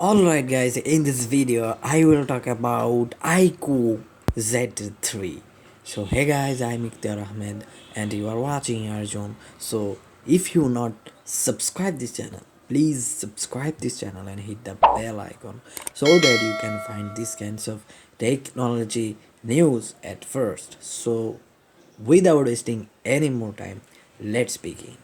Alright guys, in this video I will talk about IQOO Z3. So hey guys, I'm Ikhtier Ahmed and you are watching ARZONE. So if you not subscribe this channel, please subscribe this channel and hit the bell icon so that you can find these kinds of technology news at first. So without wasting any more time, let's begin.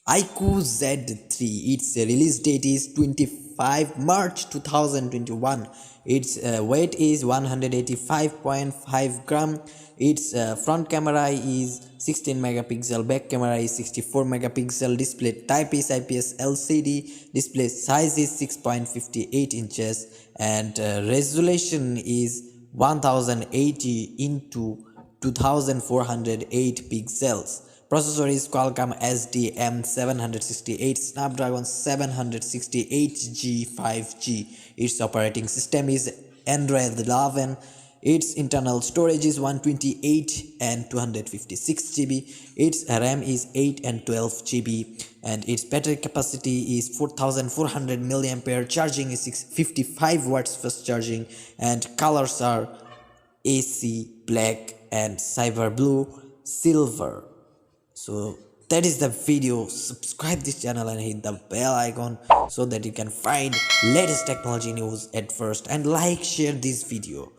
IQOO Z3. Its release date is 25 March 2021. Its weight is 185.5 gram. Its front camera is 16 megapixel, back camera is 64 megapixel, display type is IPS LCD, display size is 6.58 inches, and resolution is 1080 into 2408 pixels. Processor is Qualcomm SDM768 Snapdragon 768G 5G. Its operating system is Android 11. Its internal storage is 128 and 256 GB. Its RAM is 8 and 12 GB. And its battery capacity is 4400 milliampere. Charging is 55 watts fast charging. And colors are AC, black, and cyber blue, silver. So that is the video. Subscribe this channel and hit the bell icon so that you can find latest technology news at first, and like share this video.